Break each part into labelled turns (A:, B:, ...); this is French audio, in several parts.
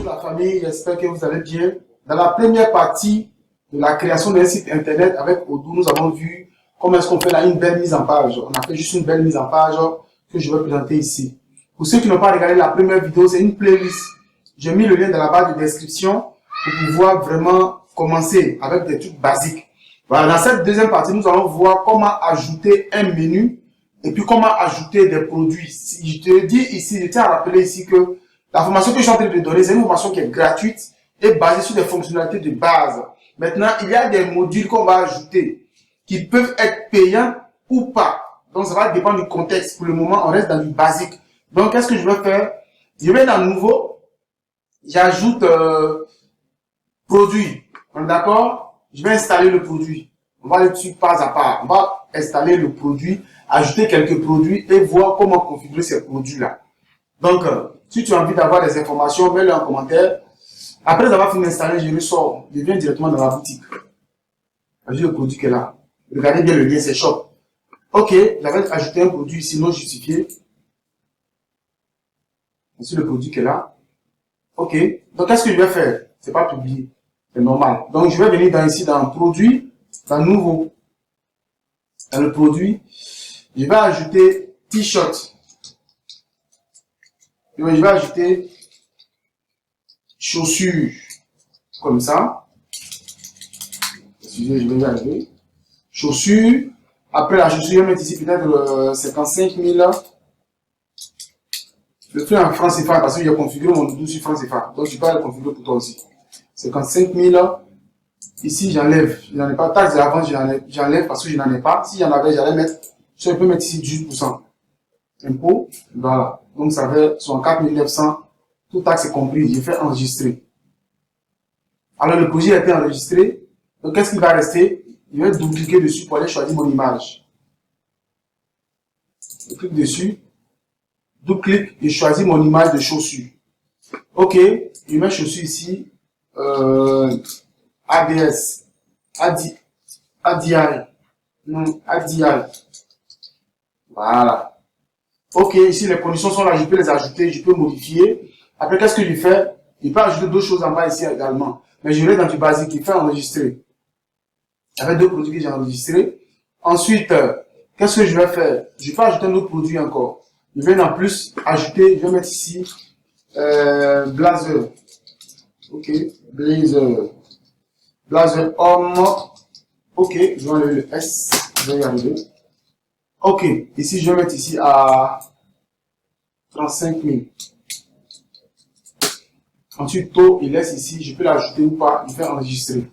A: la famille, j'espère que vous allez bien. Dans la première partie de la création d'un site internet avec Odoo, nous avons vu comment est-ce qu'on fait là une belle mise en page. On a fait juste une belle mise en page que je vais présenter ici. Pour ceux qui n'ont pas regardé la première vidéo, c'est une playlist. J'ai mis le lien dans la barre de description pour pouvoir vraiment commencer avec des trucs basiques. Voilà, dans cette deuxième partie, nous allons voir comment ajouter un menu et puis comment ajouter des produits. Si je te dis ici, je tiens à rappeler ici que la formation que je suis en train de te donner, c'est une formation qui est gratuite et basée sur des fonctionnalités de base. Maintenant, il y a des modules qu'on va ajouter qui peuvent être payants ou pas. Donc, ça va dépendre du contexte. Pour le moment, on reste dans du basique. Donc, qu'est-ce que je vais faire? Je vais dans nouveau, j'ajoute produit. On est d'accord? Je vais installer le produit. On va aller dessus pas à pas. On va installer le produit, ajouter quelques produits et voir comment configurer ces produits-là. Donc, si tu as envie d'avoir des informations, mets-le en commentaire. Après avoir fini d'installer, je ressors. Je viens directement dans la boutique. J'ai le produit qui est là. Regardez bien le lien, c'est Shop. Ok, j'avais ajouté un produit ici non justifié. Voici le produit qui est là. Ok, donc qu'est-ce que je vais faire? C'est pas publié. C'est normal. Donc, je vais venir dans ici, dans produit, dans nouveau. Dans le produit, je vais ajouter t-shirt. Je vais ajouter chaussures. Comme ça. Excusez, je vais y arriver. Chaussures. Après la chaussure, je vais mettre ici peut-être 55 000. Je le fais en francs CFA parce que j'ai configuré mon Odoo sur francs CFA. Donc, je peux le configurer pour toi aussi. 55 000. Ici, j'enlève. Je n'en ai pas. Taxe de la vente, j'enlève parce que je n'en ai pas. Si j'en avais, j'allais mettre. Je peux mettre ici 18%. Impôt. Voilà. Donc, ça fait 64 900. Tout taxe est compris. J'ai fait enregistrer. Alors, le projet a été enregistré. Donc, qu'est-ce qui va rester? Je vais double-cliquer dessus pour aller choisir mon image. Je clique dessus. Double-clic et choisis mon image de chaussure. Ok. Je mets chaussure ici. ADS. ADI. Non, ADI. Voilà. Ok. Ici, les conditions sont là. Je peux les ajouter. Je peux modifier. Après, qu'est-ce que je fais? Je peux ajouter d'autres choses en bas ici également. Mais je vais dans du basique. Il fait enregistrer. Avec deux produits que j'ai enregistrés. Ensuite, qu'est-ce que je vais faire? Je peux ajouter un autre produit encore. Je vais en plus ajouter, je vais mettre ici blazer. Ok, blazer. Blazer homme. Ok, je vais enlever le S. Je vais y arriver. Ok, ici je vais mettre ici à 35 000. Ensuite, taux, il laisse ici. Je peux l'ajouter ou pas. Je vais enregistrer.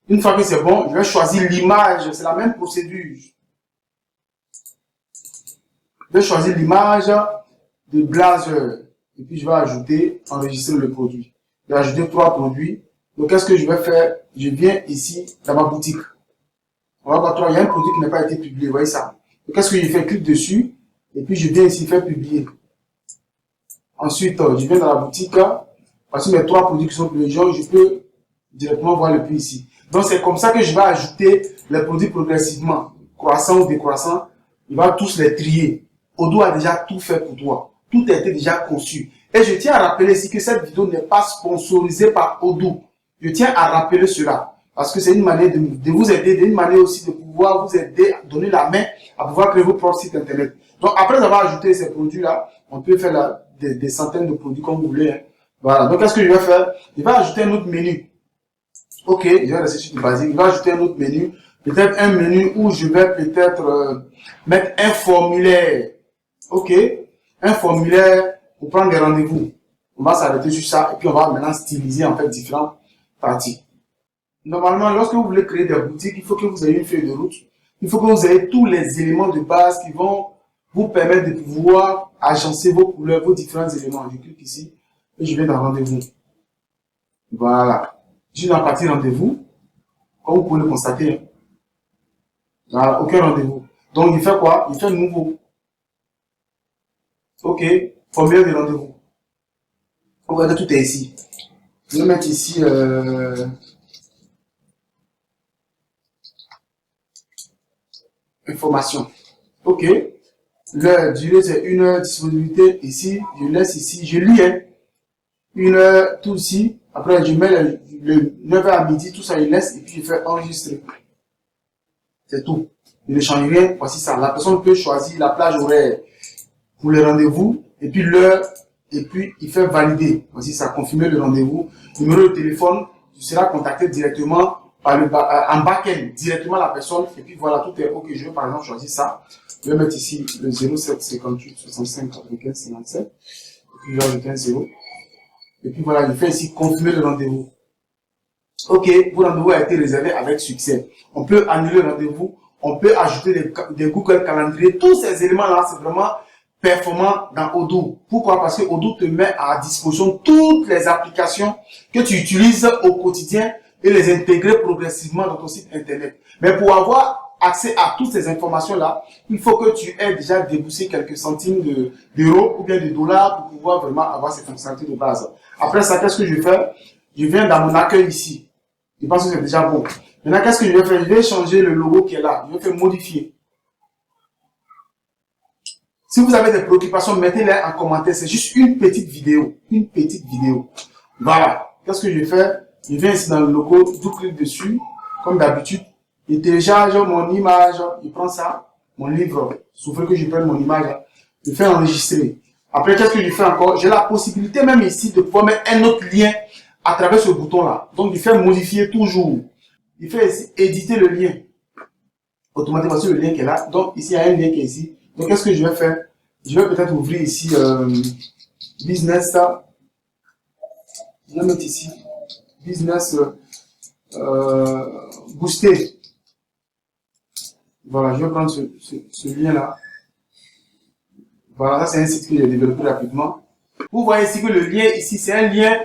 A: Une fois que c'est bon, je vais choisir l'image. C'est la même procédure. Je vais choisir l'image de blazer. Et puis, je vais ajouter, enregistrer le produit. Je vais ajouter 3 produits. Donc, qu'est-ce que je vais faire? Je viens ici, dans ma boutique. On va voir 3. Il y a un produit qui n'a pas été publié. Vous voyez ça? Donc, qu'est-ce que je fais? Clique dessus. Et puis, je viens ici faire publier. Ensuite, je viens dans la boutique. Voici mes 3 produits qui sont publiés. Je peux directement voir le prix ici. Donc, c'est comme ça que je vais ajouter les produits progressivement. Croissant ou décroissant. Il va tous les trier. Odoo a déjà tout fait pour toi. Tout a été déjà conçu. Et je tiens à rappeler ici que cette vidéo n'est pas sponsorisée par Odoo. Je tiens à rappeler cela. Parce que c'est une manière de vous aider, une manière aussi de pouvoir vous aider, à donner la main à pouvoir créer vos propres sites internet. Donc, après avoir ajouté ces produits-là, on peut faire des centaines de produits comme vous voulez. Hein. Voilà. Donc, qu'est-ce que je vais faire? Je vais ajouter un autre menu. Ok, je vais rester sur du basique. Je vais ajouter un autre menu. Peut-être un menu où je vais peut-être mettre un formulaire. Ok, un formulaire pour prendre des rendez-vous. On va s'arrêter sur ça et puis on va maintenant styliser en fait différentes parties. Normalement, lorsque vous voulez créer des boutiques, il faut que vous ayez une feuille de route. Il faut que vous ayez tous les éléments de base qui vont vous permettre de pouvoir agencer vos couleurs, vos différents éléments. Je clique ici et je vais dans rendez-vous. Voilà. Je suis dans la partie rendez-vous. Comme vous pouvez le constater. Voilà, aucun rendez-vous. Donc, il fait quoi? Il fait nouveau. Ok, formulaire de rendez-vous. Regardez, tout est ici. Je vais mettre ici information. Ok. L'heure, durée, c'est 1 heure. Disponibilité, ici. Je laisse ici. Je lis. Hein. 1 heure, tout ici. Après, je mets le 9 h à midi, tout ça, il laisse, et puis je fais enregistrer. C'est tout. Je ne change rien. Voici ça. La personne peut choisir la plage horaire pour le rendez-vous, et puis l'heure, et puis il fait valider. Voici ça, confirmer le rendez-vous. Numéro de téléphone, tu seras contacté directement par en back-end, directement la personne, et puis voilà, tout est OK. Je vais par exemple choisir ça. Je vais mettre ici le 07 58 65 95 57, et puis je vais ajouter un 0. Et puis voilà, je fais ici confirmer le rendez-vous. OK, votre rendez-vous a été réservé avec succès. On peut annuler le rendez-vous, on peut ajouter des Google Calendrier. Tous ces éléments-là, c'est vraiment performant dans Odoo. Pourquoi? Parce que Odoo te met à disposition toutes les applications que tu utilises au quotidien et les intégrer progressivement dans ton site internet. Mais pour avoir accès à toutes ces informations-là, il faut que tu aies déjà déboursé quelques centimes d'euros ou bien de dollars pour pouvoir vraiment avoir ces fonctionnalités de base. Après ça, qu'est-ce que je fais? Je viens dans mon accueil ici. Je pense que c'est déjà bon. Maintenant, qu'est-ce que je vais faire? Je vais changer le logo qui est là. Je vais faire modifier. Si vous avez des préoccupations, mettez-les en commentaire. C'est juste une petite vidéo. Une petite vidéo. Voilà. Qu'est-ce que je fais? Je viens ici dans le logo, je clique dessus, comme d'habitude. Je télécharge mon image. Je prends ça, mon livre. Sauf que je prenne mon image. Je fais enregistrer. Après, qu'est-ce que je fais encore? J'ai la possibilité même ici de pouvoir mettre un autre lien à travers ce bouton-là. Donc, je fais modifier toujours. Je fais ici éditer le lien. Automatiquement, voici le lien qui est là. Donc, ici, il y a un lien qui est ici. Donc, qu'est-ce que je vais faire? Je vais peut-être ouvrir ici business. Je vais mettre ici business booster. Voilà, je vais prendre ce lien-là. Voilà, ça c'est un site que j'ai développé rapidement. Vous voyez ici que le lien ici, c'est un lien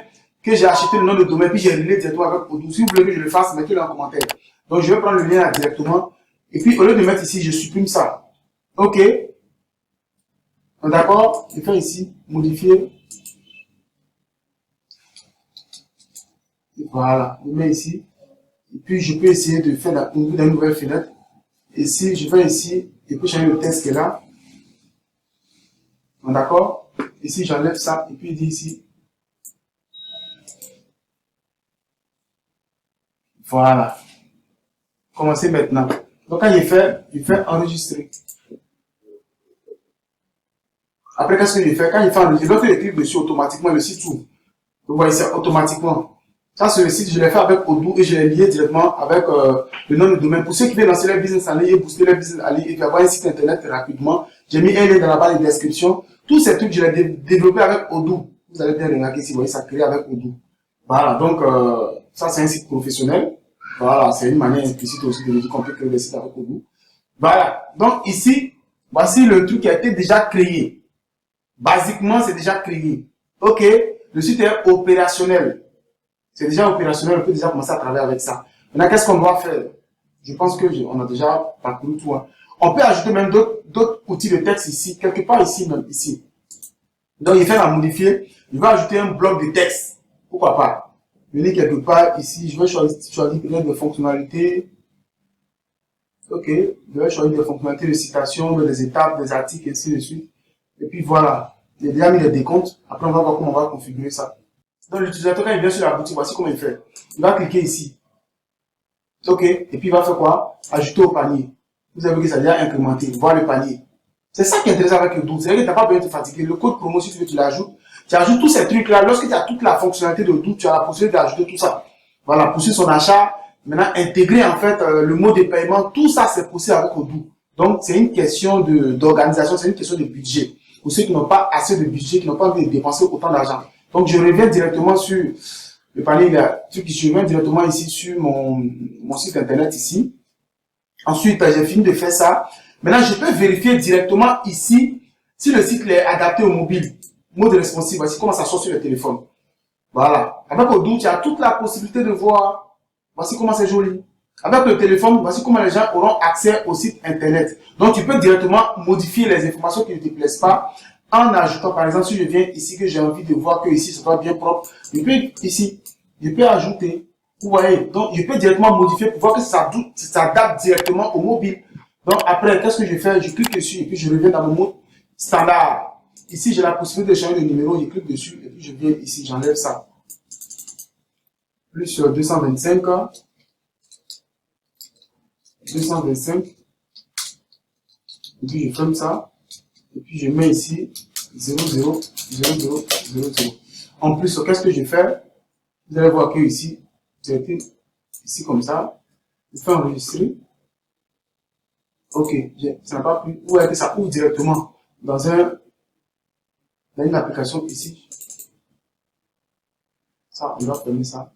A: que j'ai acheté le nom de domaine, puis j'ai relié directement avec Odoo. Si vous voulez que je le fasse, mettez-le en commentaire. Donc, je vais prendre le lien là directement. Et puis, au lieu de mettre ici, je supprime ça. OK. D'accord. Je fais ici, modifier. Et voilà. Je mets ici. Et puis, je peux essayer de faire une nouvelle fenêtre. Ici, je vais ici. Et puis, changer le texte qui est là. D'accord. Ici, j'enlève ça. Et puis, il dit ici. Voilà. Commencez maintenant. Donc, quand il fait enregistrer. Après, qu'est-ce que je fais? Quand il fait enregistrer, je dois faire clic dessus automatiquement, le site s'ouvre. Vous voyez ça automatiquement. Ça, sur le site, je l'ai fait avec Odoo et je l'ai lié directement avec le nom de domaine. Pour ceux qui veulent lancer leur business en ligne et booster leur business en ligne et puis avoir un site internet rapidement, j'ai mis un lien dans la barre de description. Tous ces trucs, je les ai développés avec Odoo. Vous allez bien remarquer si vous voyez ça créé avec Odoo. Voilà, donc ça, c'est un site professionnel. Voilà, c'est une manière implicite aussi de dire qu'on peut créer des sites avec Odoo. Voilà, donc ici, voici le truc qui a été déjà créé. Basiquement, c'est déjà créé. OK, le site est opérationnel. C'est déjà opérationnel, on peut déjà commencer à travailler avec ça. Maintenant, qu'est-ce qu'on doit faire? Je pense que on a déjà parcouru tout. Hein. On peut ajouter même d'autres outils de texte ici, quelque part ici, même ici. Donc, il fait la modifier. Il va ajouter un bloc de texte. Pourquoi pas? Venez quelque part ici. Je vais choisir peut-être des fonctionnalités. OK. Je vais choisir des fonctionnalités de citation, des étapes, des articles, et ainsi de suite. Et puis voilà. J'ai déjà mis les décomptes. Après, on va voir comment on va configurer ça. Donc, l'utilisateur, quand il vient sur la boutique, voici comment il fait. Il va cliquer ici. OK. Et puis, il va faire quoi? Ajouter au panier. Vous avez vu que ça a déjà incrémenté. Voir le panier. C'est ça qui est intéressant avec le doute. C'est-à-dire que tu n'as pas besoin de te fatiguer. Le code promo, si tu veux, tu l'ajoutes. Tu ajoutes tous ces trucs-là. Lorsque tu as toute la fonctionnalité de doute, tu as la possibilité d'ajouter tout ça. Voilà. Poursuivre son achat. Maintenant, intégrer, en fait, le mode de paiement. Tout ça, c'est possible avec Odoo. Donc, c'est une question d'organisation. C'est une question de budget. Pour ceux qui n'ont pas assez de budget, qui n'ont pas envie de dépenser autant d'argent. Donc, je reviens directement sur le panier, je reviens directement ici sur mon site internet ici. Ensuite, j'ai fini de faire ça. Maintenant, je peux vérifier directement ici si le site est adapté au mobile. Mode responsive, voici comment ça sort sur le téléphone. Voilà. Avec Odoo, tu as toute la possibilité de voir. Voici comment c'est joli. Avec le téléphone, voici comment les gens auront accès au site internet. Donc, tu peux directement modifier les informations qui ne te plaisent pas en ajoutant, par exemple, si je viens ici, que j'ai envie de voir que ici, ce soit bien propre, je peux ici, je peux ajouter. Vous voyez, donc je peux directement modifier pour voir que ça s'adapte directement au mobile. Donc après, qu'est-ce que je fais? Je clique dessus et puis je reviens dans mon mode standard. Ici, j'ai la possibilité de changer de numéro, je clique dessus et puis je viens ici, j'enlève ça. Plus sur 225, 225, et puis je ferme ça, et puis je mets ici 0, 0, 0, 0, 0, 0. En plus, qu'est-ce que je fais? Vous allez voir que ici, j'ai été ici comme ça, je fais enregistrer. Ok, ça n'a pas pris. Où est-ce que ça ouvre directement dans une application ici? Ça, on va fermer ça.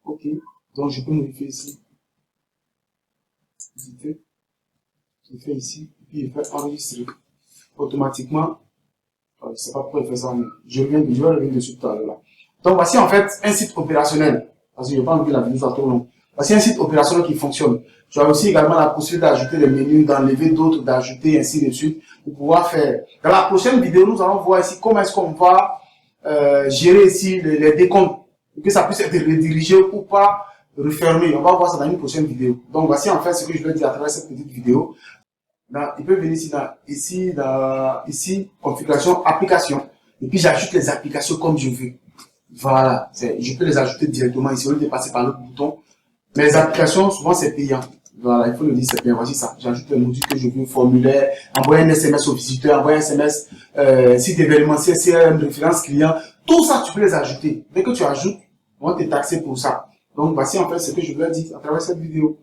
A: Ok, donc je peux modifier ici. Je fais ici, et puis je fais enregistrer. Automatiquement, je ne sais pas pourquoi il fait ça, mais je vais revenir dessus tout à l'heure. Donc voici en fait un site opérationnel. Parce que je ne vais pas enlever la vidéo, ça trop long. Voici un site opérationnel qui fonctionne. Tu as aussi également la possibilité d'ajouter des menus, d'enlever d'autres, d'ajouter ainsi de suite pour pouvoir faire. Dans la prochaine vidéo, nous allons voir ici comment est-ce qu'on va gérer ici les décomptes, pour que ça puisse être redirigé ou pas refermé. On va voir ça dans une prochaine vidéo. Donc voici en fait ce que je vais dire à travers cette petite vidéo. Il peut venir ici, configuration, application. Et puis j'ajoute les applications comme je veux. Voilà, je peux les ajouter directement ici, au lieu de passer par l'autre bouton. Mais les applications, souvent c'est payant. Voilà, il faut le dire, c'est payant. Voici ça. J'ajoute les modules que je veux, formulaire, envoyer un SMS au visiteur, envoyer un SMS, site événementiel, CRM, référence client. Tout ça, tu peux les ajouter. Dès que tu ajoutes, on va te taxer pour ça. Donc, voici en fait ce que je voulais dire à travers cette vidéo.